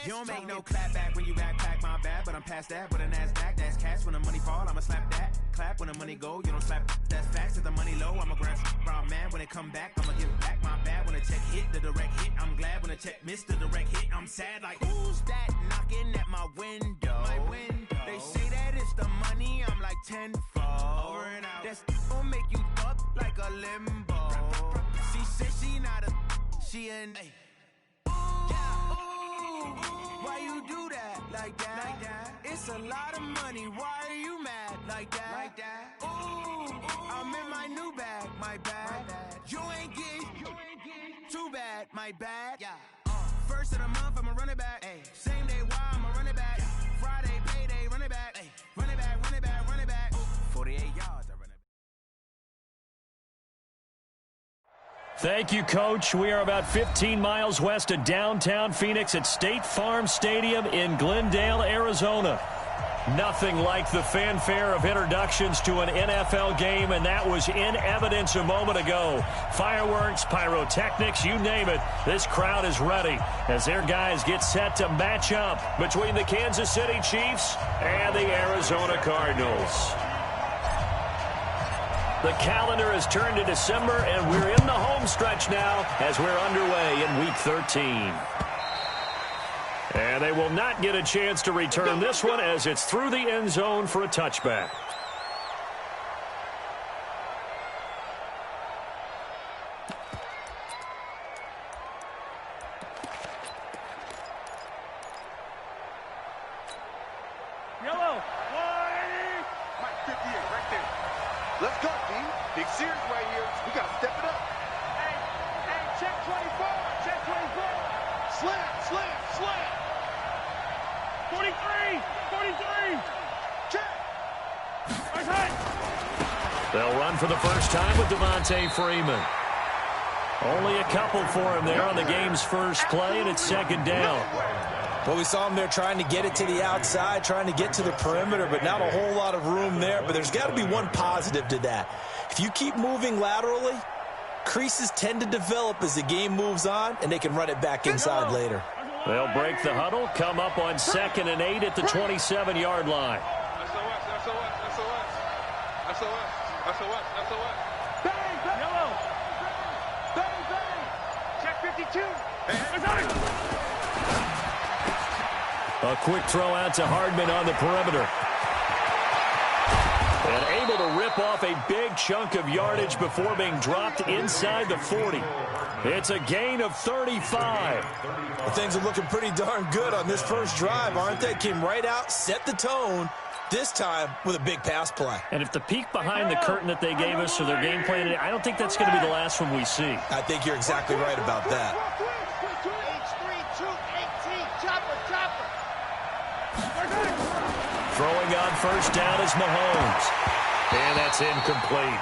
You don't make no clap back when you backpack, my bad, but I'm past that. With an ass back, that's cash. When the money fall, I'ma slap that. Clap when the money go, you don't slap. That's facts. If the money low, I'ma grab brown man. When it come back, I'ma give back my bad. When the check hit, the direct hit. I'm glad when the check missed the direct hit. I'm sad like, who's that knocking at my window? They say that it's the money, I'm like tenfold. Over and out. That's gon' make you up like a limbo. She said she not a, she an. Why you do that like that? It's a lot of money. Why are you mad like that? Ooh, I'm in my new bag, my bad. You ain't getting too bad, my bad. First of the month, I'ma run it back. Same day, why I'ma run it back. Friday, payday, run it back. Run it back, run it back, run it back. 48 yards, I run it back. Thank you, Coach. We are about 15 miles west of downtown Phoenix at State Farm Stadium in Glendale, Arizona. Nothing like the fanfare of introductions to an NFL game, and that was in evidence a moment ago. Fireworks, pyrotechnics, you name it. This crowd is ready as their guys get set to match up between the Kansas City Chiefs and the Arizona Cardinals. The calendar has turned to December, and we're in the home stretch now as we're underway in Week 13. And they will not get a chance to return this one as it's through the end zone for a touchback. Yellow. 58 right there. Let's go, D. Big series right here. We got to step it up. Hey, check 24. Check 24. Slam. 43. Check. Nice hit. They'll run for the first time with Devontae Freeman. Only a couple for him there on the game's first play, and it's second down. Well, we saw him there trying to get it to the outside, trying to get to the perimeter, but not a whole lot of room there. But there's got to be one positive to that. If you keep moving laterally, creases tend to develop as the game moves on, and they can run it back inside later. They'll break the huddle, come up on 2nd and 8 at the 27-yard line. SOS. Bang, bang. Yellow. Bang. Check 52. A quick throw out to Hardman on the perimeter. And able to rip off a big chunk of yardage before being dropped inside the 40. It's a gain of 35. Well, things are looking pretty darn good on this first drive, aren't they? Came right out, set the tone, this time with a big pass play. And if the peek behind the curtain that they gave us or their game plan, I don't think that's going to be the last one we see. I think you're exactly right about that. Throwing on first down is Mahomes. And that's incomplete.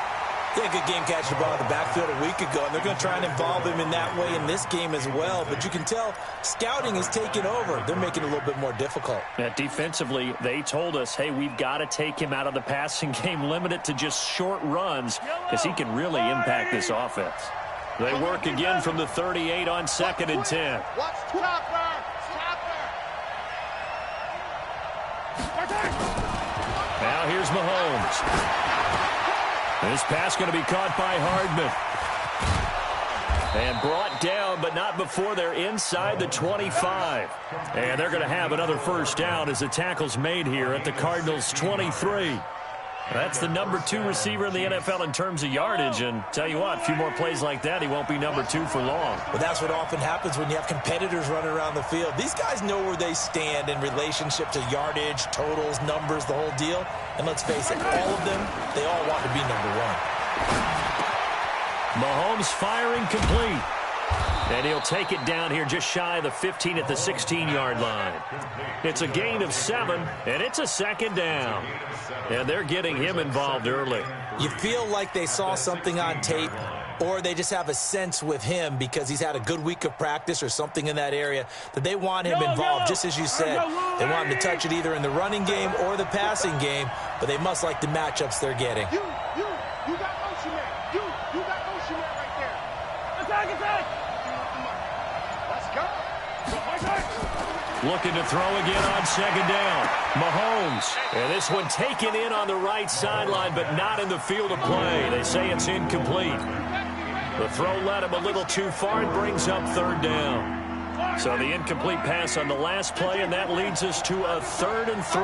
Yeah, good game catching the ball in the backfield a week ago, and they're going to try and involve him in that way in this game as well. But you can tell scouting is taking over. They're making it a little bit more difficult. Defensively, they told us, hey, we've got to take him out of the passing game, limit it to just short runs, because he can really impact this offense. They work again from the 38 on 2nd and 10. Watch Chopper. Now here's Mahomes. This pass going to be caught by Hardman. And brought down, but not before they're inside the 25. And they're going to have another first down as the tackle's made here at the Cardinals' 23. That's the number 2 receiver in the NFL in terms of yardage. And tell you what, a few more plays like that, he won't be number 2 for long. Well, that's what often happens when you have competitors running around the field. These guys know where they stand in relationship to yardage, totals, numbers, the whole deal. And let's face it, all of them, they all want to be number 1. Mahomes firing complete. And he'll take it down here just shy of the 15 at the 16-yard line. It's a gain of 7, and it's a second down. And they're getting him involved early. You feel like they saw something on tape, or they just have a sense with him because he's had a good week of practice or something in that area that they want him involved, just as you said. They want him to touch it either in the running game or the passing game, but they must like the matchups they're getting. You got motion man. You got motion man right there. Attack. Let's go. looking to throw again on second down. Mahomes. And this one taken in on the right sideline, but not in the field of play. They say it's incomplete. The throw led him a little too far and brings up third down. So the incomplete pass on the last play, and that leads us to a 3rd and 3.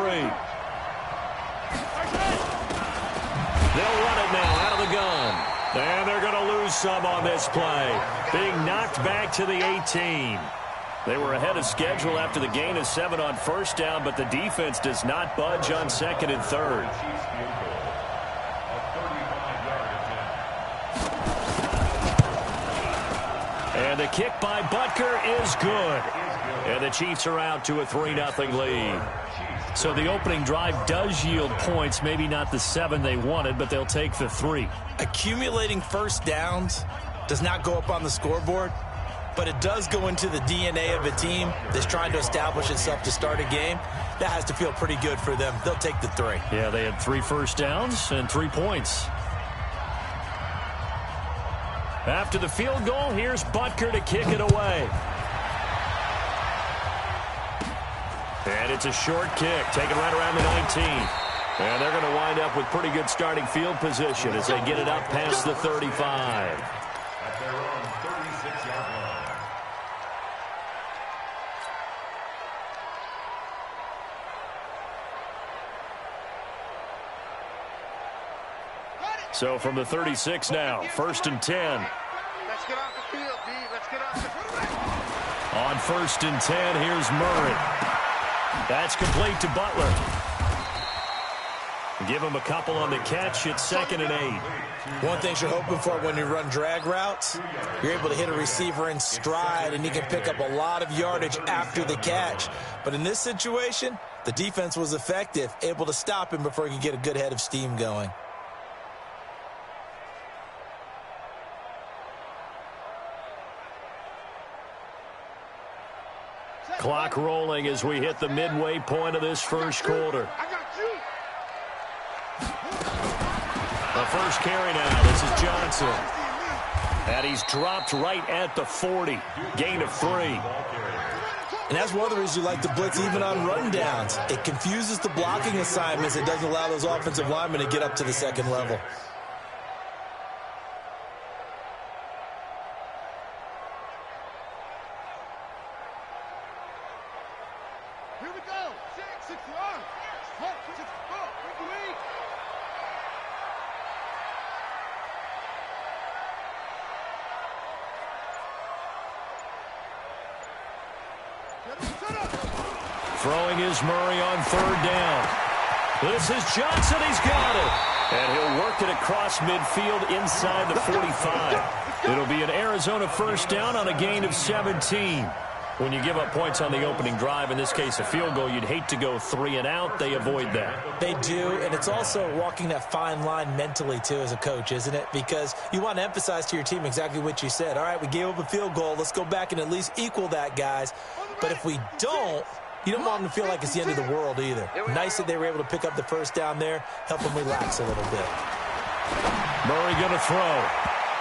They'll run it now out of the gun. And they're going to lose some on this play. Being knocked back to the 18. They were ahead of schedule after the gain of 7 on first down, but the defense does not budge on 2nd and 3rd. And the kick by Butker is good. And the Chiefs are out to a 3-0 lead. So the opening drive does yield points, maybe not the 7 they wanted, but they'll take the 3. Accumulating first downs does not go up on the scoreboard, but it does go into the DNA of a team that's trying to establish itself to start a game. That has to feel pretty good for them. They'll take the 3. Yeah, they had 3 first downs and 3 points. After the field goal, here's Butker to kick it away. And it's a short kick, taken right around the 19. And they're going to wind up with pretty good starting field position as they get it up past the 35. At their own 36-yard line. So from the 36 now, 1st and 10. Let's get off the field, D. Let's get off the field. On 1st and 10, here's Murray. That's complete to Butler. Give him a couple on the catch. It's 2nd and 8. One thing you're hoping for when you run drag routes, you're able to hit a receiver in stride, and he can pick up a lot of yardage after the catch. But in this situation, the defense was effective, able to stop him before he could get a good head of steam going. Clock rolling as we hit the midway point of this first quarter. The first carry now. This is Johnson. And he's dropped right at the 40. Gain of 3. And that's one of the reasons you like to blitz even on run downs. It confuses the blocking assignments. It doesn't allow those offensive linemen to get up to the second level. Here we go. 6 1. 6 4. Throwing is Murray on 3rd down. This is Johnson. He's got it. And he'll work it across midfield inside the 45. It'll be an Arizona first down on a gain of 17. When you give up points on the opening drive, in this case a field goal, you'd hate to go 3 and out. They avoid that. They do, and it's also walking that fine line mentally, too, as a coach, isn't it? Because you want to emphasize to your team exactly what you said. All right, we gave up a field goal. Let's go back and at least equal that, guys. But if we don't, you don't want them to feel like it's the end of the world either. Nice that they were able to pick up the first down there, help them relax a little bit. Murray going to throw.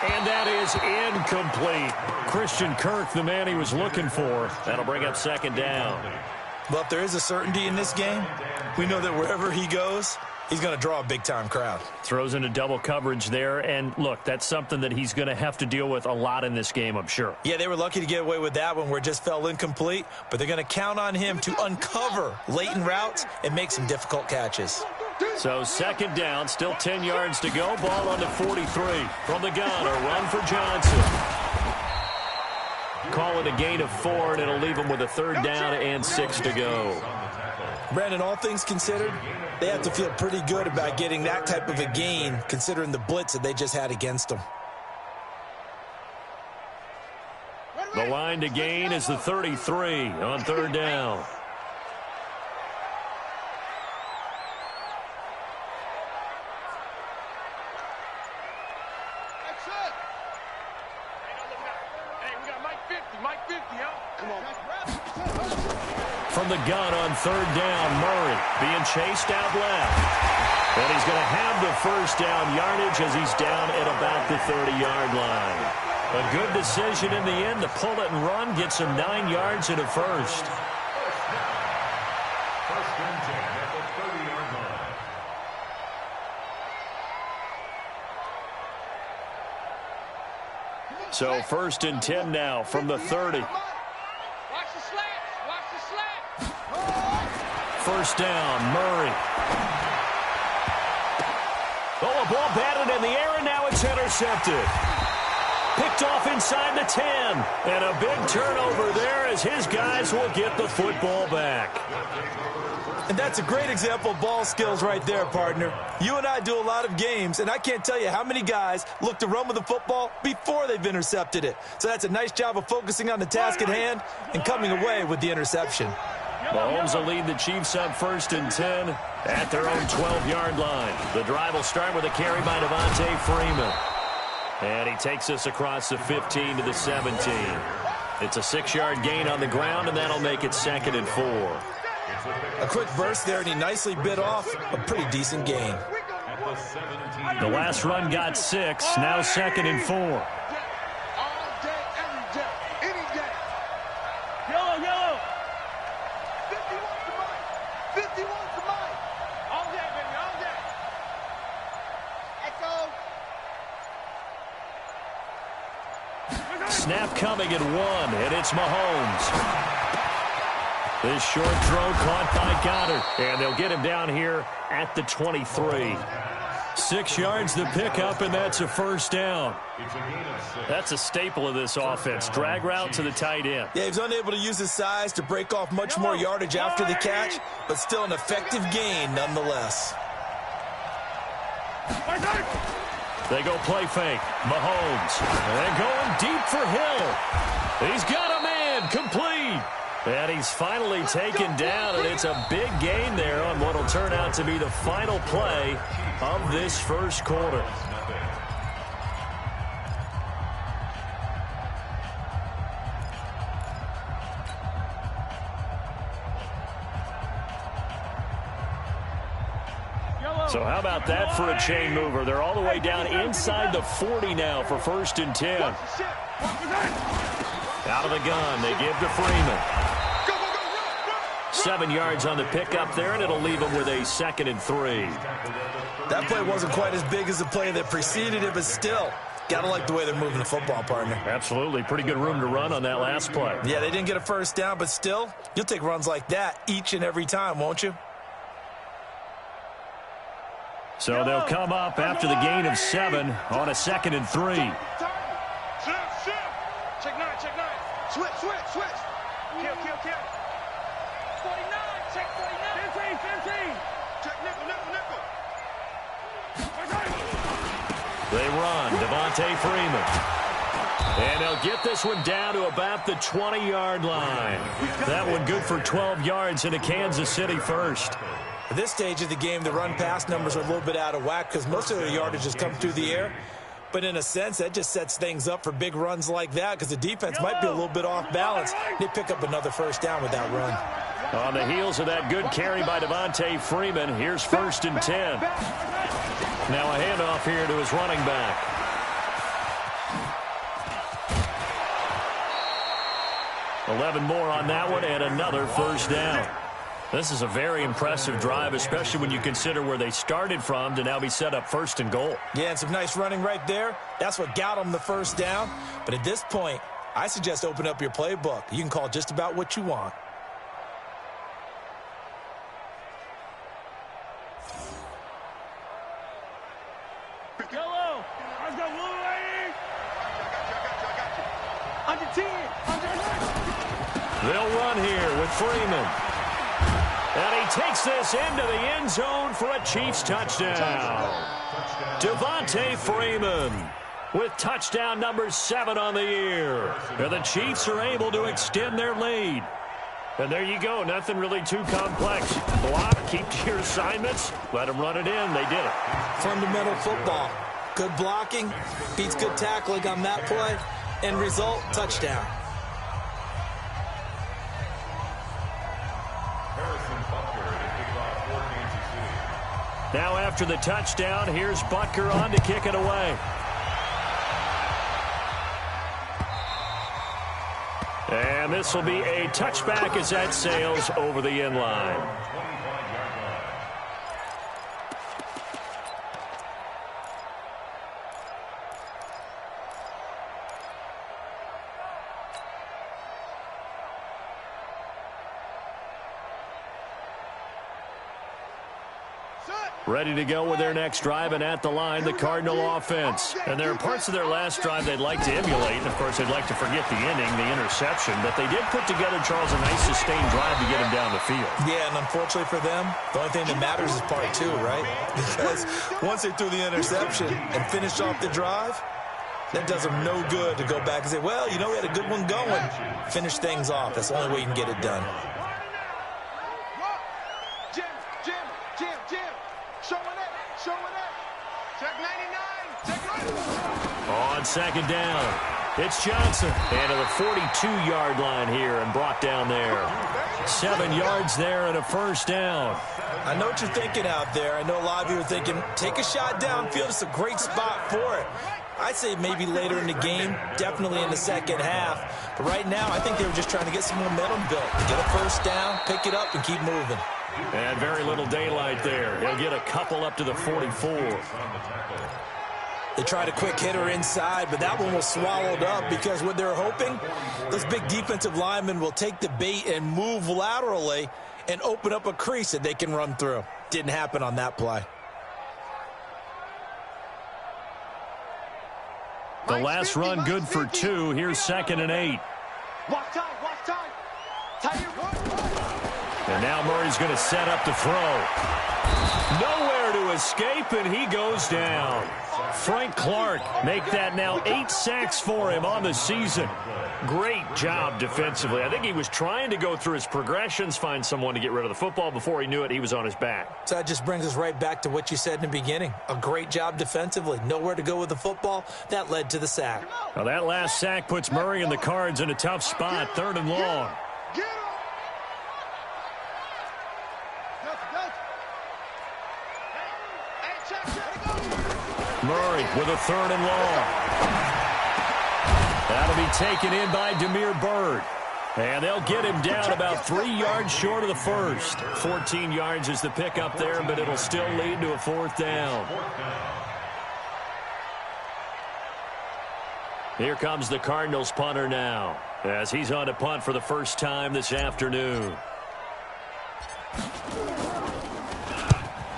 And that is incomplete. Christian Kirk, the man he was looking for. That'll bring up 2nd down. Well, if there is a certainty in this game, we know that wherever he goes, he's going to draw a big-time crowd. Throws into double coverage there. And, look, that's something that he's going to have to deal with a lot in this game, I'm sure. Yeah, they were lucky to get away with that one where it just fell incomplete. But they're going to count on him to uncover latent routes and make some difficult catches. So 2nd down, still 10 yards to go. Ball on the 43. From the gun, a run for Johnson. Call it a gain of 4, and it'll leave him with a 3rd down and 6 to go. Brandon, all things considered, they have to feel pretty good about getting that type of a gain, considering the blitz that they just had against them. The line to gain is the 33 on 3rd down. From the gun on 3rd down, Murray being chased out left. And he's going to have the first down yardage as he's down at about the 30-yard line. A good decision in the end to pull it and run, gets him 9 yards and a first. So 1st and 10 now from the 30. Watch the slats. Watch the slats. 1st down, Murray. Oh, a ball batted in the air, and now it's intercepted. Picked off inside the 10. And a big turnover there as his guys will get the football back. And that's a great example of ball skills right there, partner. You and I do a lot of games, and I can't tell you how many guys look to run with the football before they've intercepted it. So that's a nice job of focusing on the task at hand and coming away with the interception. Mahomes will lead the Chiefs up 1st and 10 at their own 12-yard line. The drive will start with a carry by Devontae Freeman. And he takes us across the 15 to the 17. It's a 6-yard gain on the ground, and that'll make it 2nd and 4. A quick burst there, and he nicely bit off a pretty decent gain. The last run got 6, now 2nd and 4. All day, every day, any day. Yellow. 51's the money. 51's the money. All day, baby, all day. Echo. Snap coming at 1, and it's Mahomes. This short throw caught by Goddard, and they'll get him down here at the 23. 6 yards the pickup, and that's a 1st down. That's a staple of this offense. Drag route to the tight end. Yeah, he's unable to use his size to break off much more yardage after the catch, but still an effective gain nonetheless. They go play fake. Mahomes. And going deep for Hill. He's got a man complete. And he's finally taken down, and it's a big gain there on what will turn out to be the final play of this first quarter. So how about that for a chain mover? They're all the way down inside the 40 now for 1st and 10. Out of the gun, they give to Freeman. 7 yards on the pickup there, and it'll leave him with a 2nd and 3. That play wasn't quite as big as the play that preceded it, but still, gotta like the way they're moving the football, partner. Absolutely. Pretty good room to run on that last play. Yeah, they didn't get a 1st down, but still, you'll take runs like that each and every time, won't you? So they'll come up after the gain of 7 on a 2nd and 3. Check 9. Switch. Kill. 49, check 49. 15. Check nickel. They run. Devontae Freeman. And they'll get this one down to about the 20-yard line. That one good for 12 yards into Kansas City first. At this stage of the game, the run-pass numbers are a little bit out of whack because most of their yardage has come through the air. But in a sense, that just sets things up for big runs like that because the defense might be a little bit off balance. They pick up another 1st down with that run. On the heels of that good carry by Devontae Freeman, here's 1st and 10. Now a handoff here to his running back. $11 more on that one, and another 1st down. This is a very impressive drive, especially when you consider where they started from to now be set up 1st and goal. Yeah, and some nice running right there. That's what got them the 1st down. But at this point, I suggest open up your playbook. You can call just about what you want. Yellow. Let's go, Wolverine. Under 10. They'll run here with Freeman. And he takes this into the end zone for a Chiefs touchdown. Devontae Freeman with touchdown number 7 on the year. And the Chiefs are able to extend their lead. And there you go. Nothing really too complex. Block, keep to your assignments, let them run it in. They did it. Fundamental football. Good blocking, beats good tackling on that play. End result, touchdown. Now after the touchdown, here's Butker on to kick it away. And this will be a touchback as that sails over the end line. Ready to go with their next drive, and at the line, the Cardinal offense. And there are parts of their last drive they'd like to emulate, and of course they'd like to forget the inning, the interception, but they did put together, Charles, a nice sustained drive to get him down the field. Yeah, and unfortunately for them, the only thing that matters is part two, right? Because once they threw the interception and finished off the drive, that does them no good to go back and say, well, you know, we had a good one going. Finish things off. That's the only way you can get it done. On second down, it's Johnson. And to the 42-yard line here and brought down there. 7 yards there and a first down. I know what you're thinking out there. I know a lot of you are thinking, take a shot downfield. It's a great spot for it. I'd say maybe later in the game, definitely in the second half. But right now, I think they were just trying to get some momentum built. Get a first down, pick it up, and keep moving. And very little daylight there. He'll get a couple up to the 44. They tried a quick hitter inside, but that one was swallowed up because what they're hoping, those big defensive linemen will take the bait and move laterally and open up a crease that they can run through. Didn't happen on that play. The last run good for 2. Here's 2nd and 8. Watch time. And now Murray's going to set up to throw. Nowhere to escape, and he goes down. Frank Clark make that now 8 sacks for him on the season. Great job defensively. I think he was trying to go through his progressions, find someone to get rid of the football. Before he knew it, he was on his back. So that just brings us right back to what you said in the beginning. A great job defensively. Nowhere to go with the football. That led to the sack. Now that last sack puts Murray and the Cards in a tough spot. 3rd and long. Murray with a 3rd and long. That'll be taken in by Demir Bird. And they'll get him down about 3 yards short of the first. 14 yards is the pickup there, but it'll still lead to a 4th down. Here comes the Cardinals punter now, as he's on to punt for the first time this afternoon.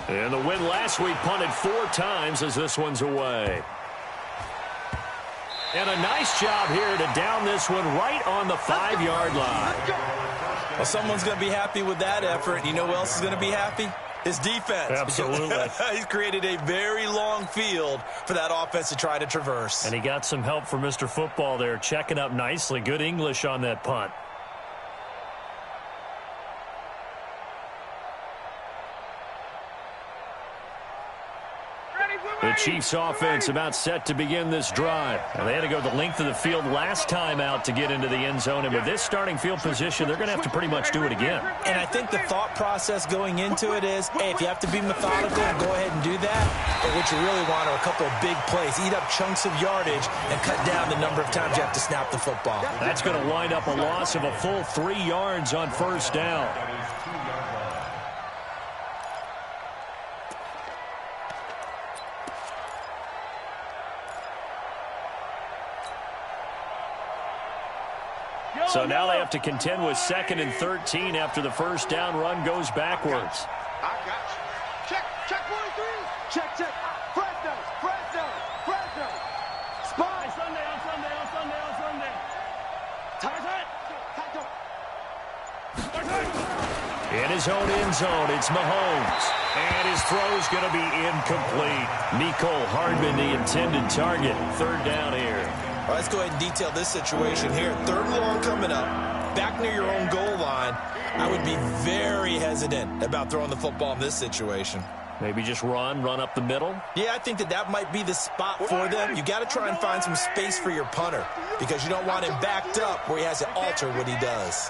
And the win last week punted 4 times as this one's away. And a nice job here to down this one right on the 5-yard line. Well, someone's going to be happy with that effort. You know who else is going to be happy? His defense. Absolutely. He's created a very long field for that offense to try to traverse. And he got some help from Mr. Football there, checking up nicely. Good English on that punt. The Chiefs offense about set to begin this drive. And they had to go the length of the field last time out to get into the end zone. And with this starting field position, they're going to have to pretty much do it again. And I think the thought process going into it is, hey, if you have to be methodical, go ahead and do that. But what you really want are a couple of big plays. Eat up chunks of yardage and cut down the number of times you have to snap the football. That's going to wind up a loss of a full 3 yards on first down. So now they have to contend with 2nd and 13 after the first down run goes backwards. I got you. Check 43. Check. Fresno. Spot. On Sunday. In his own end zone, it's Mahomes. And his throw's going to be incomplete. Mecole Hardman, the intended target. 3rd down here. All right, let's go ahead and detail this situation here. 3rd and long coming up, back near your own goal line. I would be very hesitant about throwing the football in this situation. Maybe just run up the middle? Yeah, I think that might be the spot for them. You got to try and find some space for your punter because you don't want him backed up where he has to alter what he does.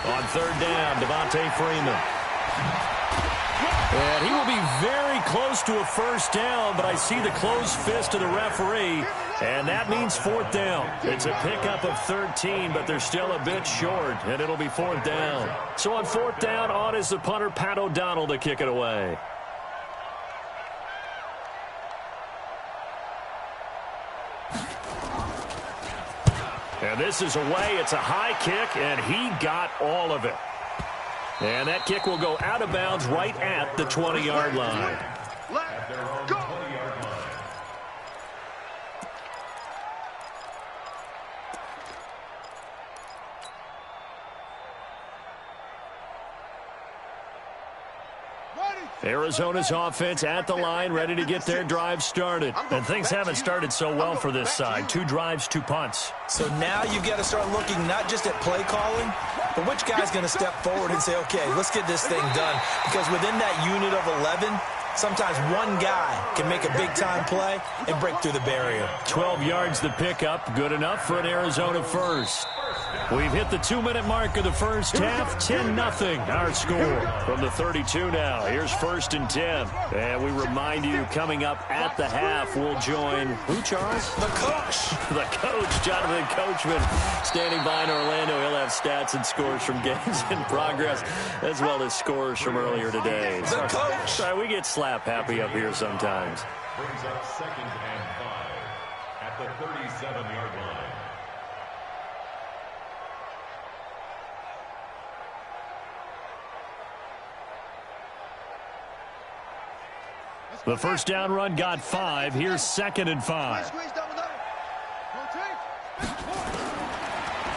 On 3rd down, Devontae Freeman. And he will be very close to a first down, but I see the closed fist of the referee, and that means 4th down. It's a pickup of 13, but they're still a bit short, and it'll be 4th down. So on 4th down, on is the punter, Pat O'Donnell, to kick it away. And this is away. It's a high kick, and he got all of it. And that kick will go out of bounds right at the 20-yard line. Let's go. Arizona's offense at the line, ready to get their drive started. And things haven't started so well for this side. 2 drives, 2 punts. So now you've got to start looking not just at play calling, but which guy's going to step forward and say, okay, let's get this thing done. Because within that unit of 11, sometimes one guy can make a big-time play and break through the barrier. 12 yards the pickup, good enough for an Arizona first. We've hit the 2-minute mark of the first half, 10-0 our score. From the 32 now, here's 1st and 10. And we remind you, coming up at the half, we'll join, who, Charles? The coach. The coach, Jonathan Coachman, standing by in Orlando. He'll have stats and scores from games in progress, as well as scores from earlier today. The coach. Sorry, we get slap happy up here sometimes. Brings up 2nd and 5 at the 37-yard line. The first down run got 5. Here's 2nd and 5.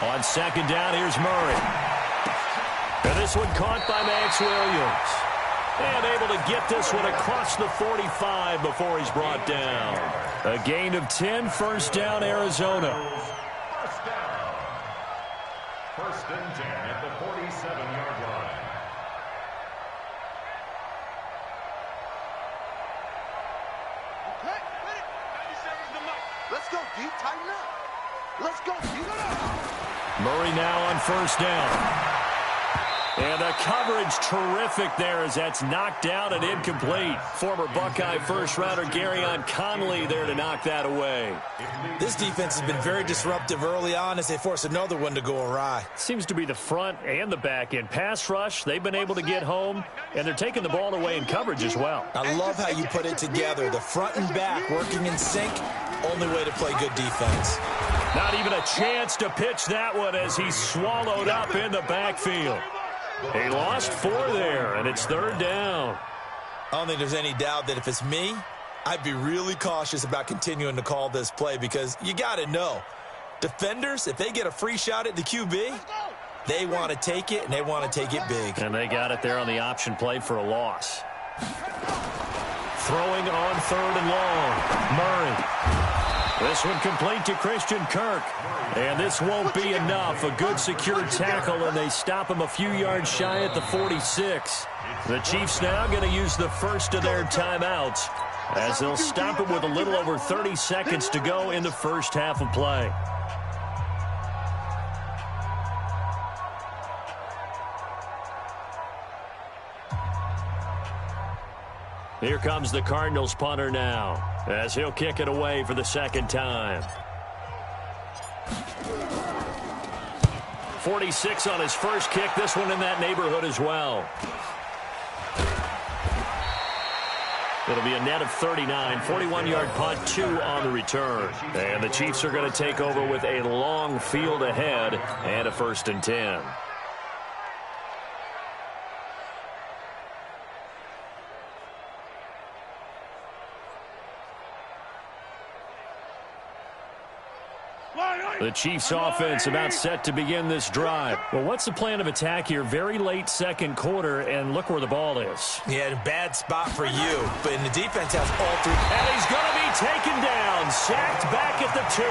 On 2nd down, here's Murray. And this one caught by Max Williams. And able to get this one across the 45 before he's brought down. A gain of 10, first down, Arizona. First down. 1st and 10 at the 47-yard line. Let's go, D. Tighten up. Let's go, D. Murray now on 1st down. And the coverage terrific there as that's knocked down and incomplete. Former Buckeye first-rounder Garyon Conley there to knock that away. This defense has been very disruptive early on as they force another one to go awry. Seems to be the front and the back end. Pass rush, they've been able to get home, and they're taking the ball away in coverage as well. I love how you put it together. The front and back working in sync, only way to play good defense. Not even a chance to pitch that one as he's swallowed up in the backfield. He lost 4 there, and it's 3rd down. I don't think there's any doubt that if it's me, I'd be really cautious about continuing to call this play because you got to know, defenders, if they get a free shot at the QB, they want to take it, and they want to take it big. And they got it there on the option play for a loss. Throwing on 3rd and long. Murray. This one complete to Christian Kirk. And this won't be enough. A good secured tackle, and they stop him a few yards shy at the 46. The Chiefs now going to use the first of their timeouts as they'll stop him with a little over 30 seconds to go in the first half of play. Here comes the Cardinals punter now as he'll kick it away for the 2nd time. 46 on his first kick. This one in that neighborhood as well. It'll be a net of 39. 41-yard punt, 2 on the return. And the Chiefs are going to take over with a long field ahead and a 1st and 10. The Chiefs offense about set to begin this drive. Well, what's the plan of attack here? Very late 2nd quarter, and look where the ball is. Yeah, bad spot for you, but the defense has all 3. And he's going to be taken down, sacked back at the 2.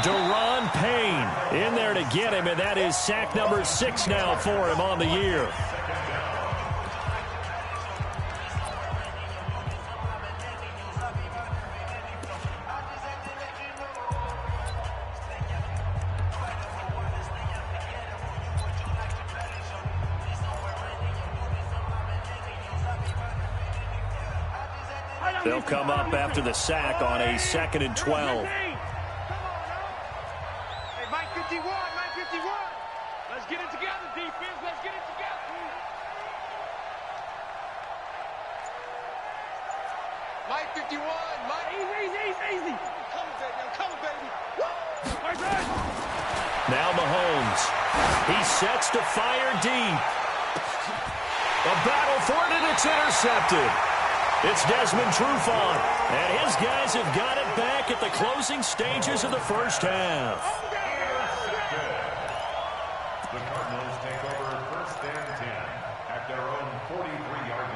Deron Payne in there to get him, and that is sack number 6 now for him on the year. They'll come up after the sack on a 2nd and 12. Hey, Mike 51, Mike 51. Let's get it together, defense. Let's get it together. Mike 51, Mike. Easy. Come on, baby. Woo! Now Mahomes. He sets to fire deep. A battle for it, and it's intercepted. It's Desmond Trufant, and his guys have got it back at the closing stages of the first half. The Cardinals take over 1st and 10 at their own 43-yard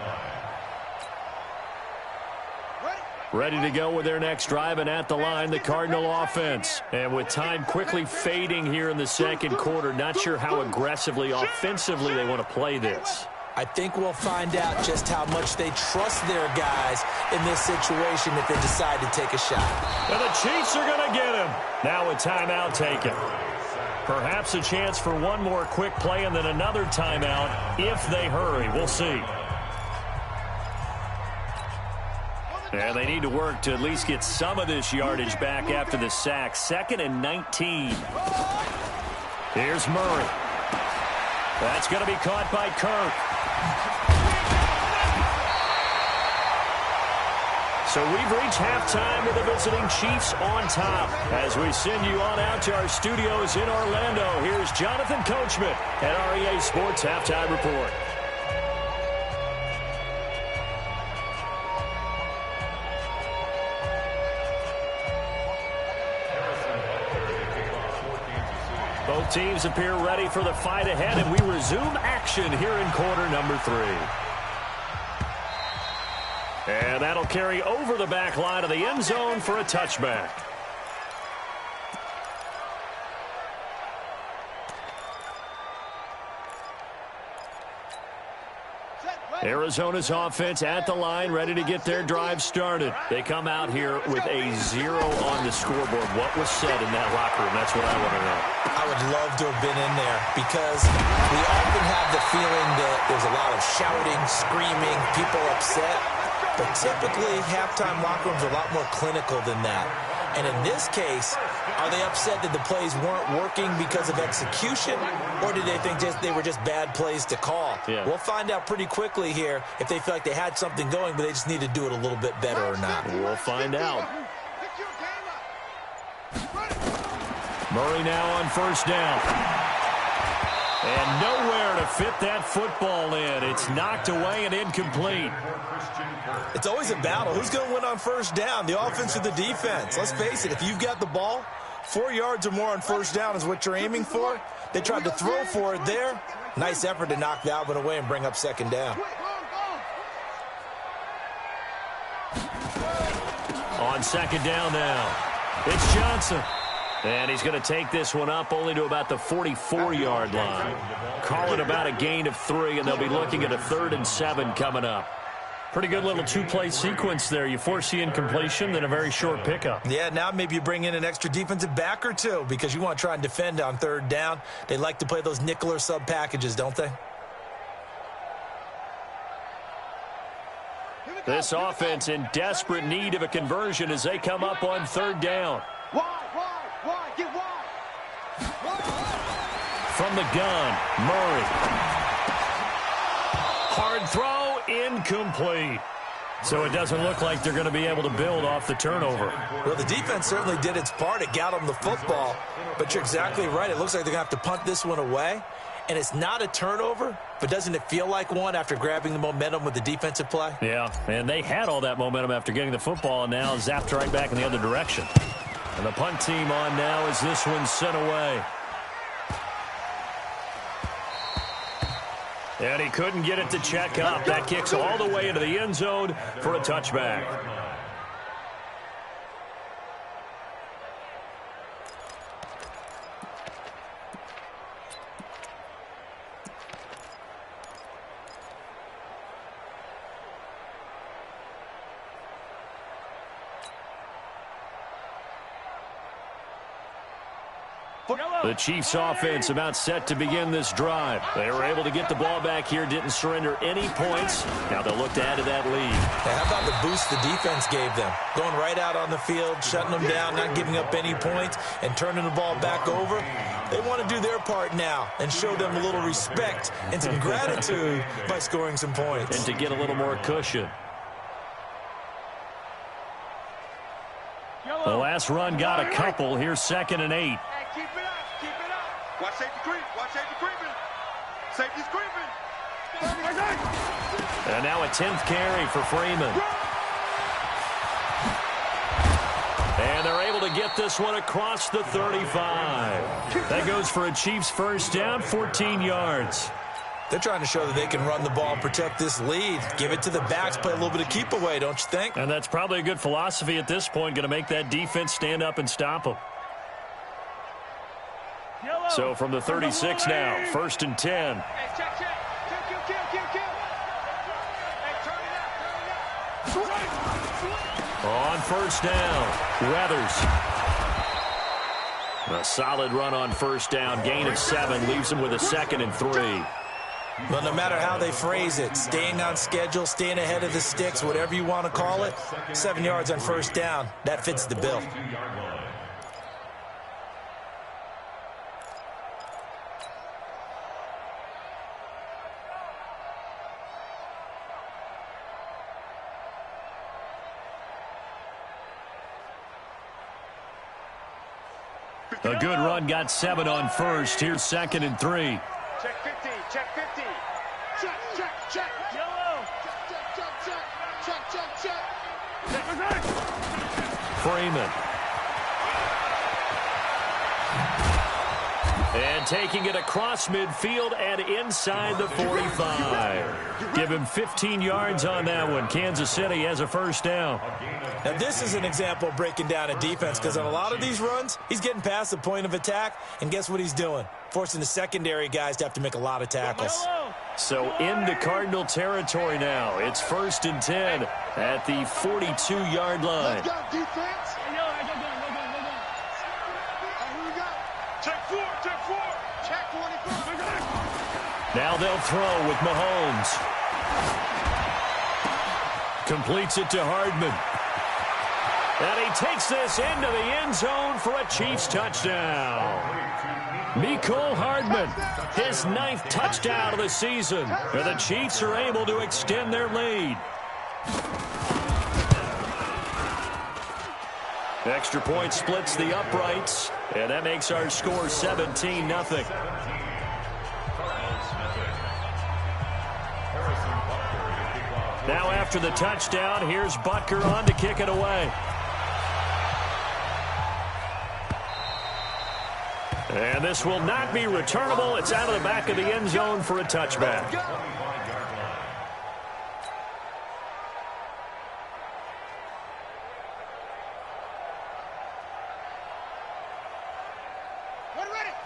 line. Ready to go with their next drive, and at the line, the Cardinal offense. And with time quickly fading here in the second quarter, not sure how aggressively, offensively they want to play this. I think we'll find out just how much they trust their guys in this situation if they decide to take a shot. And the Chiefs are going to get him. Now a timeout taken. Perhaps a chance for one more quick play and then another timeout if they hurry. We'll see. And they need to work to at least get some of this yardage back after the sack. 2nd and 19. Here's Murray. That's going to be caught by Kirk. So we've reached halftime with the visiting Chiefs on top. As we send you on out to our studios in Orlando, here's Jonathan Coachman at REA Sports Halftime Report. Both teams appear ready for the fight ahead, and we resume action here in quarter number 3. And that'll carry over the back line of the end zone for a touchback. Arizona's offense at the line, ready to get their drive started. They come out here with a 0 on the scoreboard. What was said in that locker room? That's what I want to know. I would love to have been in there because we often have the feeling that there's a lot of shouting, screaming, people upset. But typically, halftime locker rooms are a lot more clinical than that. And in this case, are they upset that the plays weren't working because of execution, or did they think they were just bad plays to call? Yeah. We'll find out pretty quickly here if they feel like they had something going, but they just need to do it a little bit better or not. We'll find out. Murray now on first down. And nowhere to fit that football in. It's knocked away and incomplete. It's always a battle. Who's going to win on first down, the offense or the defense? Let's face it, if you've got the ball, 4 yards or more on first down is what you're aiming for. They tried to throw for it there. Nice effort to knock that one away and bring up second down. On second down now, it's Johnson. And he's going to take this one up only to about the 44-yard line. Call it about a gain of 3, and they'll be looking at a 3rd and 7 coming up. Pretty good little two-play sequence there. You force the incompletion, then a very short pickup. Yeah, now maybe you bring in an extra defensive back or two because you want to try and defend on 3rd down. They like to play those nickel or sub packages, don't they? This offense in desperate need of a conversion as they come up on 3rd down. Get wide. From the gun, Murray. Hard throw, incomplete. So it doesn't look like they're going to be able to build off the turnover. Well, the defense certainly did its part. It got them the football. But you're exactly right. It looks like they're going to have to punt this one away. And it's not a turnover, but doesn't it feel like one after grabbing the momentum with the defensive play? Yeah, and they had all that momentum after getting the football and now zapped right back in the other direction. And the punt team on now as this one's sent away. And he couldn't get it to check up. That kicks all the way into the end zone for a touchback. The Chiefs offense about set to begin this drive. They were able to get the ball back here, didn't surrender any points. Now they'll look to add to that lead. How about the boost the defense gave them? Going right out on the field, shutting them down, not giving up any points, and turning the ball back over. They want to do their part now and show them a little respect and some gratitude by scoring some points. And to get a little more cushion. The last run got a couple. Here's 2nd and 8. Keep it up. Watch safety creep. Watch safety creeping. Safety's creeping. And now a 10th carry for Freeman. And they're able to get this one across the 35. That goes for a Chiefs first down, 14 yards. They're trying to show that they can run the ball and protect this lead. Give it to the backs, play a little bit of keep away, don't you think? And that's probably a good philosophy at this point, going to make that defense stand up and stop them. So from the 36 now, 1st and 10. On first down, Weathers. A solid run on first down, gain of 7, leaves them with a 2nd and 3. Well, no matter how they phrase it, staying on schedule, staying ahead of the sticks, whatever you want to call it, 7 yards on first down, that fits the bill. A good run, got 7 on first. Here's 2nd and 3. Check 50, check 50. Check. Yellow. Check. Freeman. And taking it across midfield and inside the 45. Give him 15 yards on that one. Kansas City has a first down. Now, this is an example of breaking down a defense because on a lot of these runs, he's getting past the point of attack, and guess what he's doing? Forcing the secondary guys to have to make a lot of tackles. So into Cardinal territory now. It's 1st and 10 at the 42-yard line. Let's go, defense. Check 4. Check 44. Now they'll throw with Mahomes. Completes it to Hardman. And he takes this into the end zone for a Chiefs touchdown. Mecole Hardman, his 9th touchdown of the season. And the Chiefs are able to extend their lead. Extra point splits the uprights, and that makes our score 17-0. Now after the touchdown, here's Butker on to kick it away. And this will not be returnable. It's out of the back of the end zone for a touchback.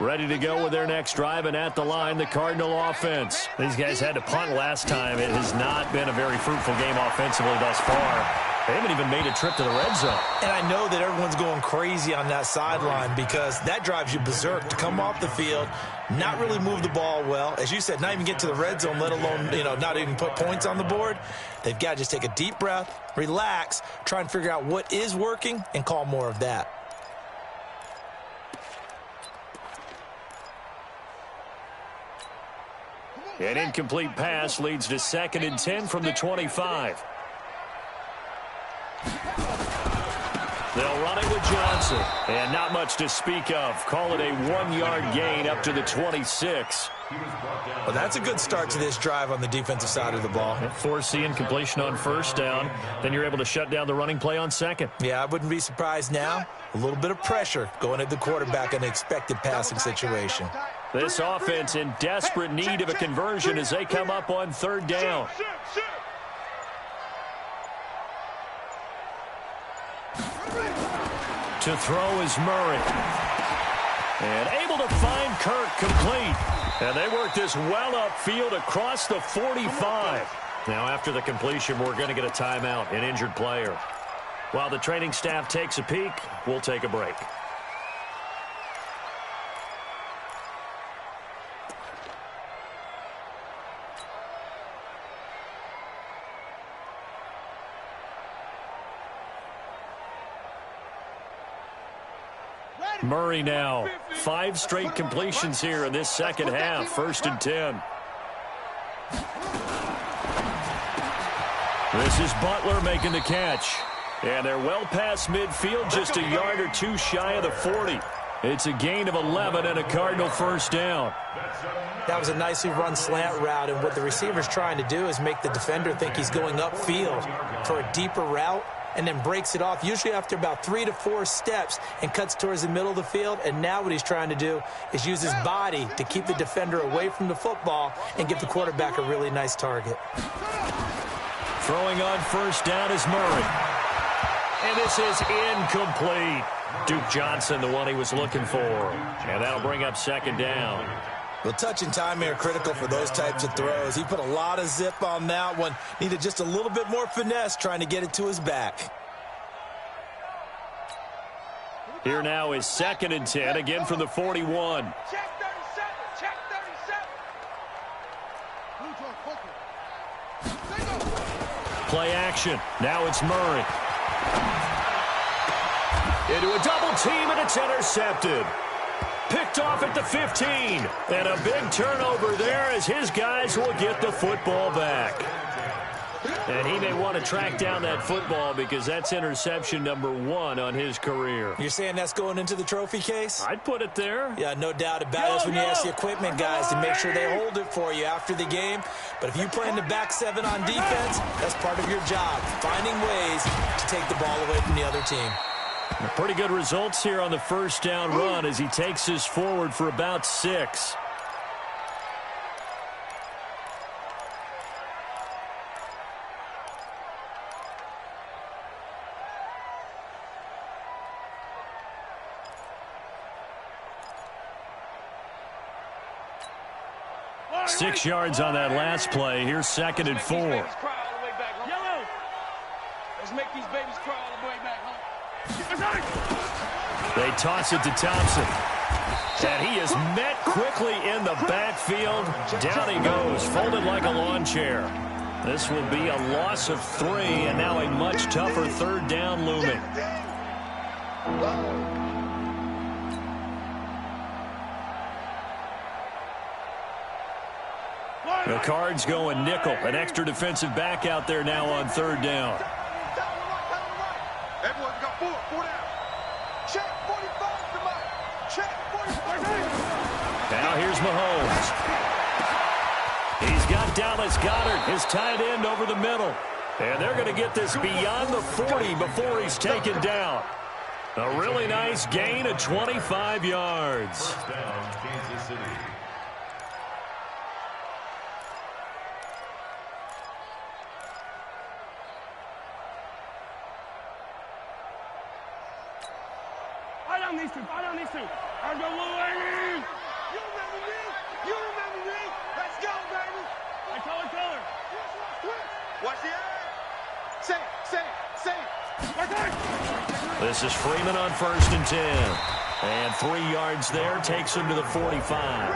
Ready to go with their next drive, and at the line, the Cardinal offense. These guys had to punt last time. It has not been a very fruitful game offensively thus far. They haven't even made a trip to the red zone. And I know that everyone's going crazy on that sideline because that drives you berserk to come off the field, not really move the ball well. As you said, not even get to the red zone, let alone, not even put points on the board. They've got to just take a deep breath, relax, try and figure out what is working, and call more of that. An incomplete pass leads to 2nd and 10 from the 25. They'll run it with Johnson. And not much to speak of. Call it a 1-yard gain up to the 26. Well, that's a good start to this drive on the defensive side of the ball. Force the incompletion on first down. Then you're able to shut down the running play on 2nd. Yeah, I wouldn't be surprised now. A little bit of pressure going at the quarterback in an expected passing situation. This offense in desperate need of a conversion as they come up on 3rd down. To throw is Murray. And able to find Kirk complete. And they work this well upfield across the 45. Now after the completion, we're going to get a timeout, an injured player. While the training staff takes a peek, we'll take a break. Murray now, 5 straight completions here in this second half. 1st and 10. This is Butler making the catch. And they're well past midfield, just a yard or two shy of the 40. It's a gain of 11 and a Cardinal first down. That was a nicely run slant route, and what the receiver's trying to do is make the defender think he's going upfield for a deeper route, and then breaks it off, usually after about 3 to 4 steps, and cuts towards the middle of the field. And now what he's trying to do is use his body to keep the defender away from the football and give the quarterback a really nice target. Throwing on first down is Murray. And this is incomplete. Duke Johnson, the one he was looking for. And that'll bring up second down. Well, touch and time are critical for those types of throws. He put a lot of zip on that one. Needed just a little bit more finesse trying to get it to his back. Here now is 2nd and 10, again from the 41. Check 37. Check 37. Play action. Now it's Murray. Into a double team, and it's intercepted. Picked off at the 15. And a big turnover there as his guys will get the football back. And he may want to track down that football because that's interception number 1 on his career. You're saying that's going into the trophy case? I'd put it there. Yeah, no doubt about it. That's when you ask the equipment guys to make sure they hold it for you after the game. But if you play in the back 7 on defense, that's part of your job, finding ways to take the ball away from the other team. Pretty good results here on the first down run as he takes us forward for about 6. Six yards on that last play. Here's 2nd and 4. Yellow. Let's make these babies cry all the way back home. They toss it to Thompson. And he is met quickly in the backfield. Down he goes, folded like a lawn chair. This will be a loss of 3, and now a much tougher 3rd down looming. The Cards going nickel. An extra defensive back out there now on 3rd down. Everyone's got 4 down. Check 45 to Mike. Check 45. Now here's Mahomes. He's got Dallas Goedert, his tight end, over the middle. And they're going to get this beyond the 40 before he's taken down. A really nice gain of 25 yards. First down, Kansas City. I don't need to. I'm the lady. You remember me? You remember me? Let's go, baby. I told her. Watch the eye. Say. This is Freeman on 1st and 10. And 3 yards there takes him to the 45.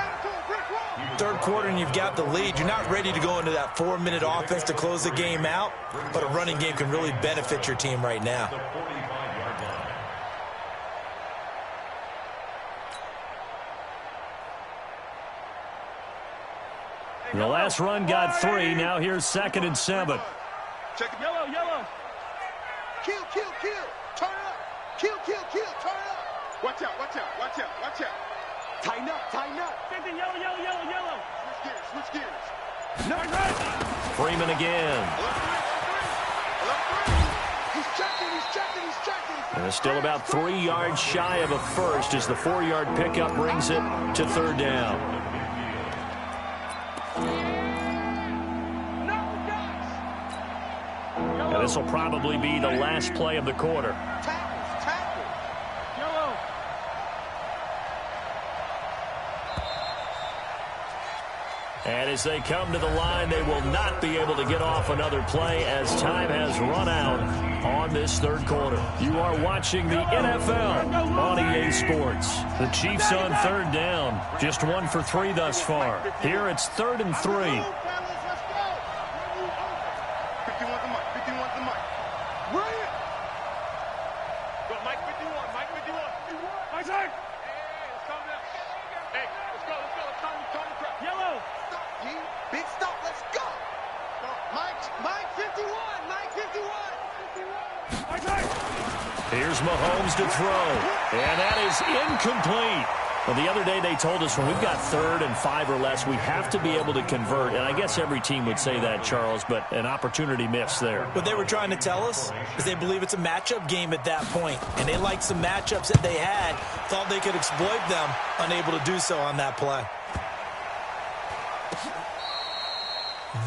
3rd quarter and you've got the lead. You're not ready to go into that 4-minute offense to close the game out, but a running game can really benefit your team right now. The 45-yard line. The last run got 3. Now here's 2nd and 7. Check it. Yellow. Kill. Turn up. Kill. Turn up. Watch out. Tighten up. Yellow. Switch gears. No. Freeman again. He's checking. And it's still about 3 yards shy of a first as the 4-yard pickup brings it to 3rd down. And this will probably be the last play of the quarter. Tackle. Yellow. And as they come to the line, they will not be able to get off another play as time has run out on this 3rd quarter. You are watching the NFL on EA Sports. The Chiefs on 3rd down. Just 1 for 3 thus far. Here it's 3rd and 3. Here's Mahomes to throw, and that is incomplete. Well, the other day they told us when we've got 3rd and 5 or less, we have to be able to convert. And I guess every team would say that, Charles, but an opportunity missed there. What they were trying to tell us is they believe it's a matchup game at that point. And they liked some matchups that they had, thought they could exploit them, unable to do so on that play.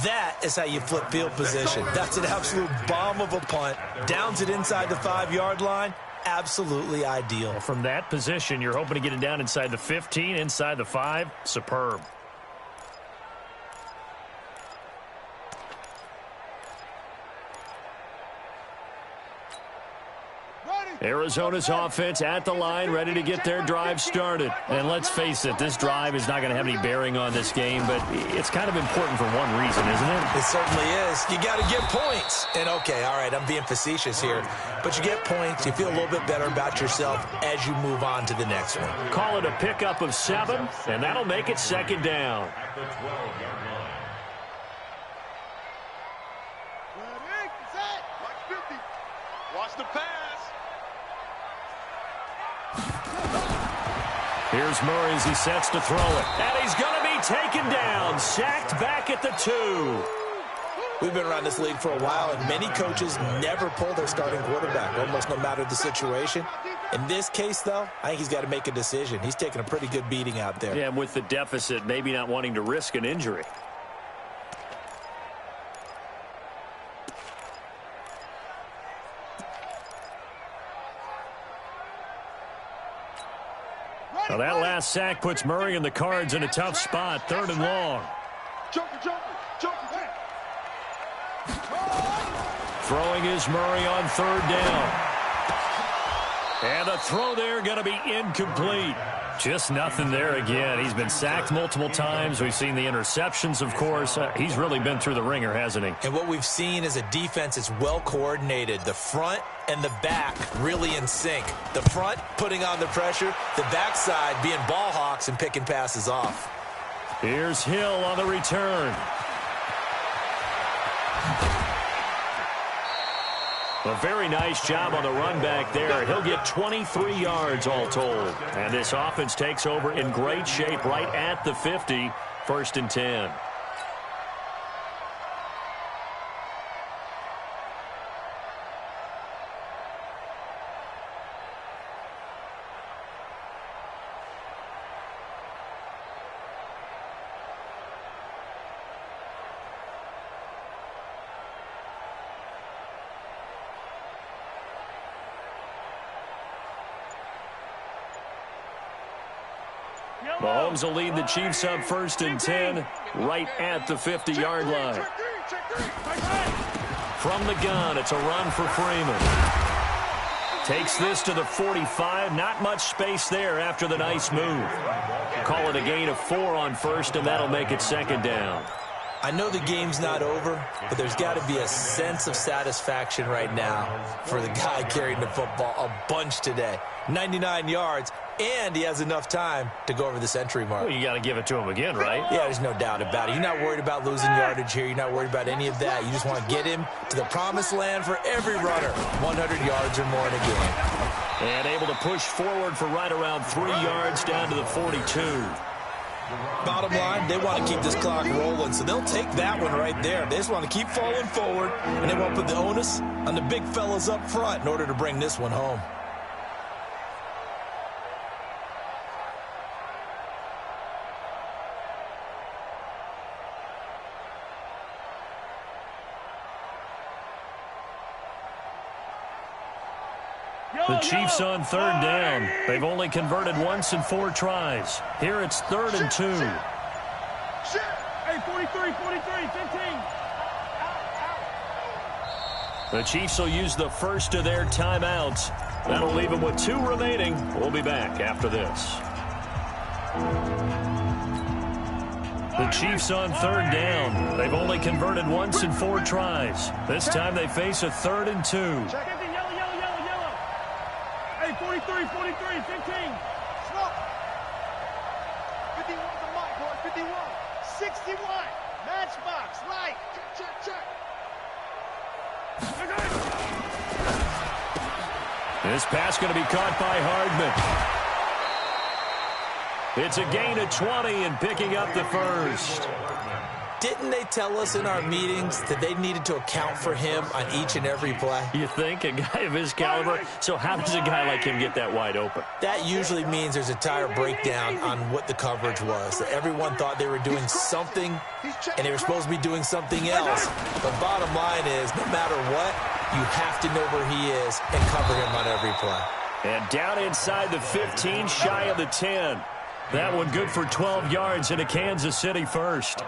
That is how you flip field position. That's an absolute bomb of a punt. Downs it inside the 5-yard line. Absolutely ideal. From that position, you're hoping to get it down inside the 15, inside the 5. Superb. Arizona's offense at the line, ready to get their drive started. And let's face it, this drive is not going to have any bearing on this game, but it's kind of important for one reason, isn't it? It certainly is. You got to get points. And, okay, all right, I'm being facetious here, but you get points, you feel a little bit better about yourself as you move on to the next one. Call it a pickup of 7, and that'll make it 2nd down. At the 12-yard line. Watch 50. Watch the pass. Here's Murray as he sets to throw it. And he's going to be taken down. Sacked back at the 2. We've been around this league for a while, and many coaches never pull their starting quarterback, almost no matter the situation. In this case, though, I think he's got to make a decision. He's taking a pretty good beating out there. Yeah, and with the deficit, maybe not wanting to risk an injury. Well, that last sack puts Murray and the Cards in a tough spot, 3rd and long. Throwing is Murray on 3rd down. And the throw there going to be incomplete. Just nothing there again. He's been sacked multiple times. We've seen the interceptions, of course. He's really been through the ringer, hasn't he? And what we've seen is a defense that's well coordinated. The front and the back really in sync. The front putting on the pressure. The backside being ball hawks and picking passes off. Here's Hill on the return. A very nice job on the run back there. He'll get 23 yards all told. And this offense takes over in great shape right at the 50, 1st and 10. Mahomes will lead the Chiefs up 1st and 10 right at the 50-yard line. From the gun, it's a run for Freeman. Takes this to the 45. Not much space there after the nice move. Call it a gain of 4 on 1st, and that'll make it 2nd down. I know the game's not over, but there's got to be a sense of satisfaction right now for the guy carrying the football a bunch today. 99 yards, and he has enough time to go over the century mark. Well, you got to give it to him again, right? Yeah, there's no doubt about it. You're not worried about losing yardage here. You're not worried about any of that. You just want to get him to the promised land for every runner. 100 yards or more in a game. And able to push forward for right around 3 yards down to the 42. Bottom line, they want to keep this clock rolling, so they'll take that one right there. They just want to keep falling forward, and they want to put the onus on the big fellas up front in order to bring this one home. The Chiefs on 3rd down. They've only converted once in 4 tries. Here it's 3rd and 2. Hey, 43, 15. The Chiefs will use the first of their timeouts. That'll leave them with 2 remaining. We'll be back after this. The Chiefs on 3rd down. They've only converted once in 4 tries. This time they face a 3rd and 2. Yellow. Hey, 43, 15. Smoke. 51's the mic, boys. 51. 61. Matchbox. Right. Check. This pass going to be caught by Hardman. It's a gain of 20 and picking up the first. Didn't they tell us in our meetings that they needed to account for him on each and every play? You think? A guy of his caliber? So how does a guy like him get that wide open? That usually means there's a tire breakdown on what the coverage was. Everyone thought they were doing something, and they were supposed to be doing something else. But bottom line is, no matter what, you have to know where he is and cover him on every play. And down inside the 15, shy of the 10. That one good for 12 yards into Kansas City first.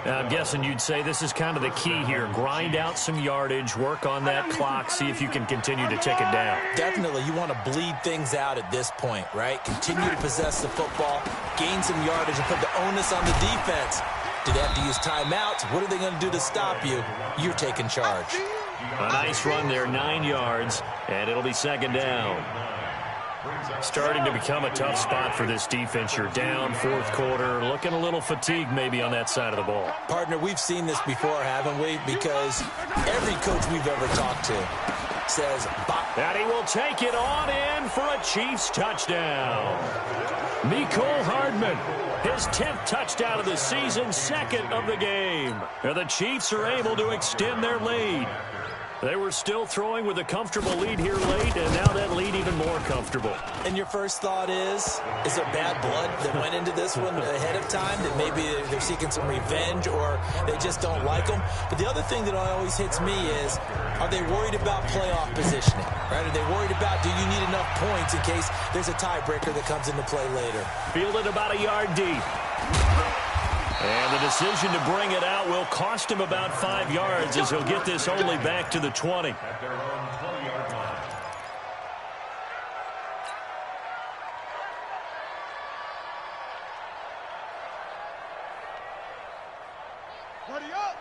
Now, I'm guessing you'd say this is kind of the key here. Grind out some yardage, work on that clock, see if you can continue to tick it down. Definitely. You want to bleed things out at this point, right? Continue to possess the football, gain some yardage, and put the onus on the defense. Do they have to use timeouts? What are they going to do to stop you? You're taking charge. A nice run there, 9 yards, and it'll be second down. Starting to become a tough spot for this defense. You're down fourth quarter, looking a little fatigued maybe on that side of the ball. Partner, we've seen this before, haven't we? Because every coach we've ever talked to says, and he will take it on in for a Chiefs touchdown. Mecole Hardman, his 10th touchdown of the season, second of the game. And the Chiefs are able to extend their lead. They were still throwing with a comfortable lead here late, and now that lead even more comfortable. And your first thought is there bad blood that went into this one ahead of time, that maybe they're seeking some revenge or they just don't like them? But the other thing that always hits me is, are they worried about playoff positioning? Right? Are they worried about, do you need enough points in case there's a tiebreaker that comes into play later? Fielded about a yard deep. And the decision to bring it out will cost him about 5 yards as he'll get this only back to the 20. At their own 20-yard line.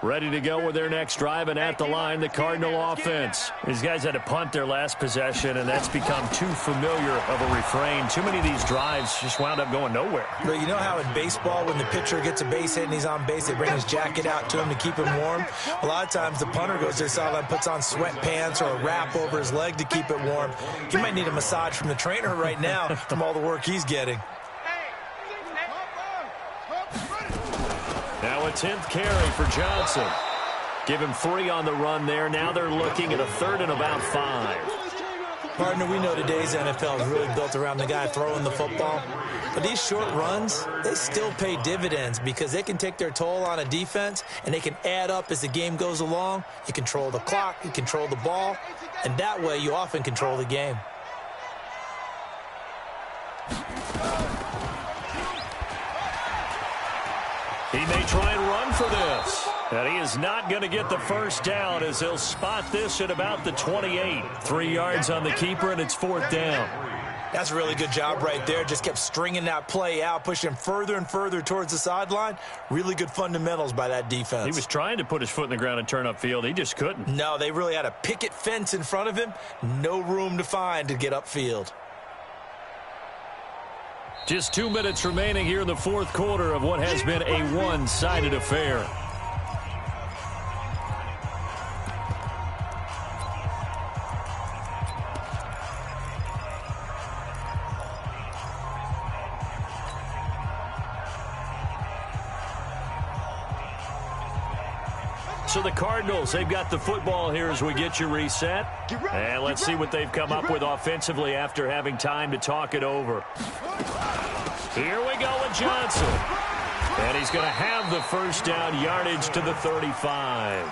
Ready to go with their next drive, and at the line, the Cardinal offense. These guys had to punt their last possession, and that's become too familiar of a refrain. Too many of these drives just wound up going nowhere. But you know how in baseball, when the pitcher gets a base hit and he's on base, they bring his jacket out to him to keep him warm? A lot of times the punter goes to the sideline, puts on sweatpants or a wrap over his leg to keep it warm. He might need a massage from the trainer right now from all the work he's getting. Now a 10th carry for Johnson. Give him 3 on the run there. Now they're looking at a 3rd and about 5. Partner, we know today's NFL is really built around the guy throwing the football. But these short runs, they still pay dividends because they can take their toll on a defense and they can add up as the game goes along. You control the clock, you control the ball, and that way you often control the game. He may try and run for this. And he is not going to get the first down as he'll spot this at about the 28. 3 yards on the keeper, and it's 4th down. That's a really good job right there. Just kept stringing that play out, pushing him further and further towards the sideline. Really good fundamentals by that defense. He was trying to put his foot in the ground and turn upfield. He just couldn't. No, they really had a picket fence in front of him. No room to find to get upfield. Just 2 minutes remaining here in the fourth quarter of what has been a one-sided affair. So the Cardinals, they've got the football here as we get you reset. And let's see what they've come up with offensively after having time to talk it over. Here we go with Johnson. And he's going to have the first down, yardage to the 35.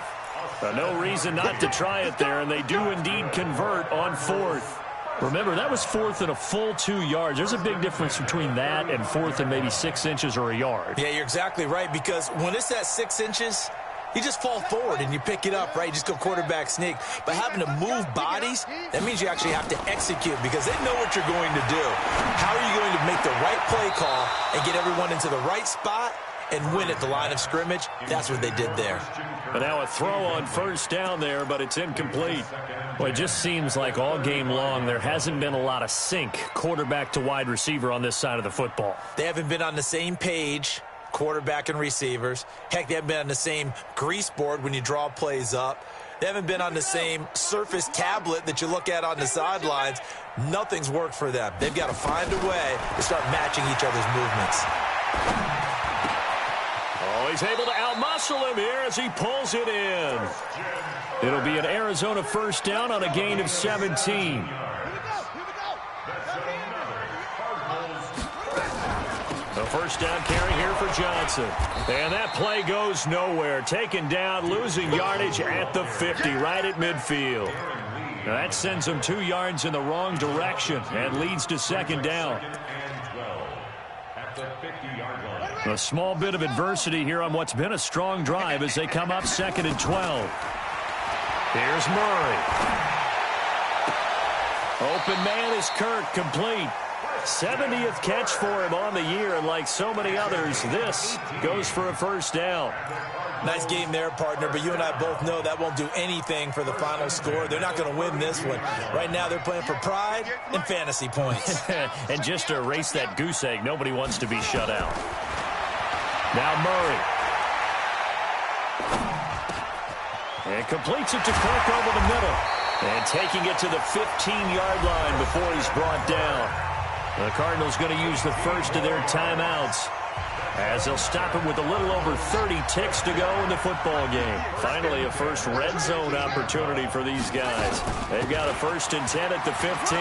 No reason not to try it there, and they do indeed convert on 4th. Remember, that was 4th and a full 2 yards. There's a big difference between that and 4th and maybe 6 inches or a yard. Yeah, you're exactly right, because when it's at 6 inches, you just fall forward and you pick it up, right? You just go quarterback sneak. But having to move bodies, that means you actually have to execute because they know what you're going to do. How are you going to make the right play call and get everyone into the right spot and win at the line of scrimmage? That's what they did there. But now a throw on first down there, but it's incomplete. Well, it just seems like all game long there hasn't been a lot of sync quarterback to wide receiver on this side of the football. They haven't been on the same page, quarterback and receivers. Heck, they haven't been on the same grease board when you draw plays up. They haven't been on the same Surface tablet that you look at on the sidelines. Nothing's worked for them. They've got to find a way to start matching each other's movements. Oh, he's able to outmuscle him here as he pulls it in. It'll be an Arizona first down on a gain of 17. The first down carry here for Johnson. And that play goes nowhere. Taken down, losing yardage at the 50, right at midfield. Now that sends him 2 yards in the wrong direction and leads to second down. A small bit of adversity here on what's been a strong drive as they come up 2nd and 12. Here's Murray. Open man is Kirk, complete. 70th catch for him on the year, and like so many others, this goes for a first down. Nice game there, partner, but you and I both know that won't do anything for the final score. They're not going to win this one. Right now, they're playing for pride and fantasy points. And just to erase that goose egg, nobody wants to be shut out. Now Murray. And completes it to Kirk over the middle. And taking it to the 15-yard line before he's brought down. The Cardinals going to use the first of their timeouts as they'll stop him with a little over 30 ticks to go in the football game. Finally, a first red zone opportunity for these guys. They've got a 1st and 10 at the 15.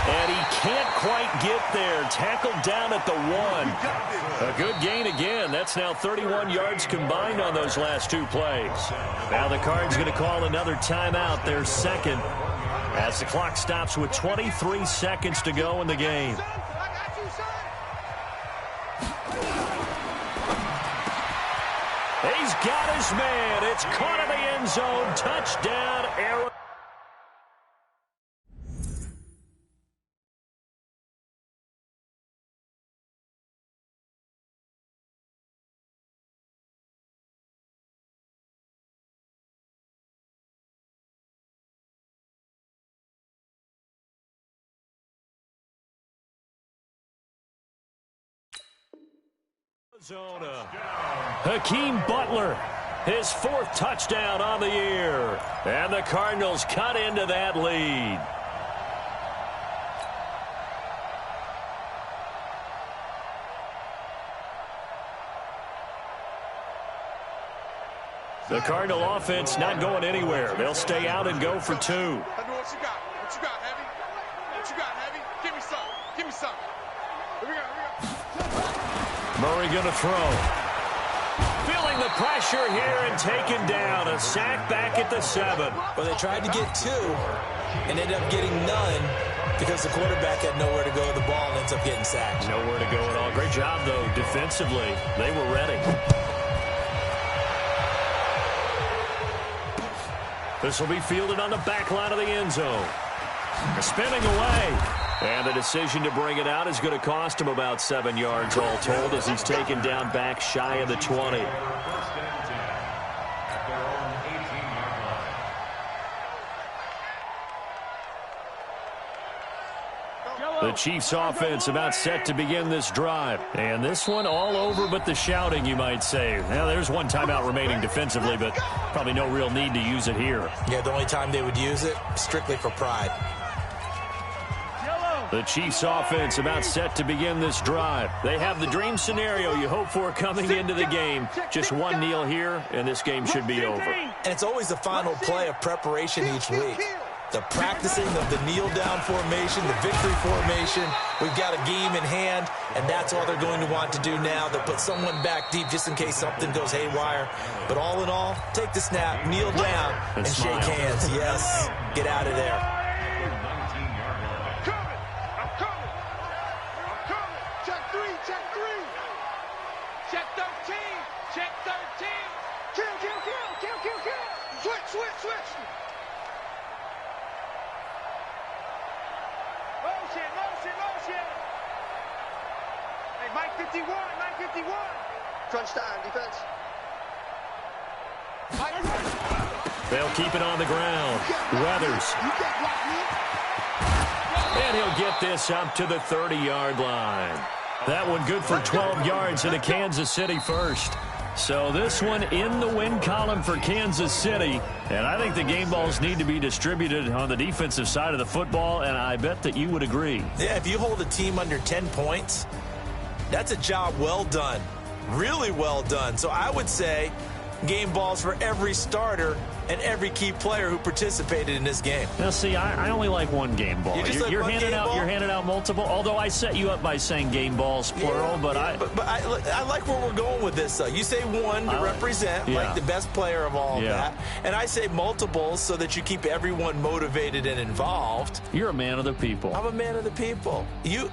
And he can't quite get there. Tackled down at the 1. A good gain again. That's now 31 yards combined on those last 2 plays. Now the Cards going to call another timeout, their second, as the clock stops with 23 seconds to go in the game. He's got his man. It's caught in the end zone. Touchdown, Arizona. Hakeem Butler, his 4th touchdown on the year. And the Cardinals cut into that lead. The Cardinal offense not going anywhere. They'll stay out and go for 2. I know what you got. What you got, Heavy? What you got, Heavy? Give me some. Give me some. Here we go. Murray going to throw. Feeling the pressure here and taken down. A sack back at the 7. Well, they tried to get 2 and ended up getting none because the quarterback had nowhere to go with the ball and ends up getting sacked. Nowhere to go at all. Great job, though, defensively. They were ready. This will be fielded on the back line of the end zone. Spinning away. And the decision to bring it out is going to cost him about 7 yards all told as he's taken down back shy of the 20. The Chiefs offense about set to begin this drive. And this one all over but the shouting, you might say. Now, there's one timeout remaining defensively, but probably no real need to use it here. Yeah, the only time they would use it, strictly for pride. The Chiefs offense about set to begin this drive. They have the dream scenario you hope for coming into the game. Just one kneel here, and this game should be over. And it's always the final play of preparation each week. The practicing of the kneel-down formation, the victory formation. We've got a game in hand, and that's all they're going to want to do now. They'll put someone back deep just in case something goes haywire. But all in all, take the snap, kneel down, and shake hands. Yes, get out of there. Switch. Motion. Hey, Mike 51. Crunch time, defense. They'll keep it on the ground. Weathers. And he'll get this up to the 30-yard line. That one good for 12 yards and a Kansas City first. So this one in the win column for Kansas City. And I think the game balls need to be distributed on the defensive side of the football, and I bet that you would agree. Yeah, if you hold a team under 10 points, that's a job well done. Really well done. So I would say game balls for every starter and every key player who participated in this game. Now, see, I only like one game ball. You're handing out multiple. Although I set you up by saying game balls plural, but I like where we're going with this. Though you say one to represent like the best player of all of that, and I say multiples so that you keep everyone motivated and involved. You're a man of the people. I'm a man of the people. You.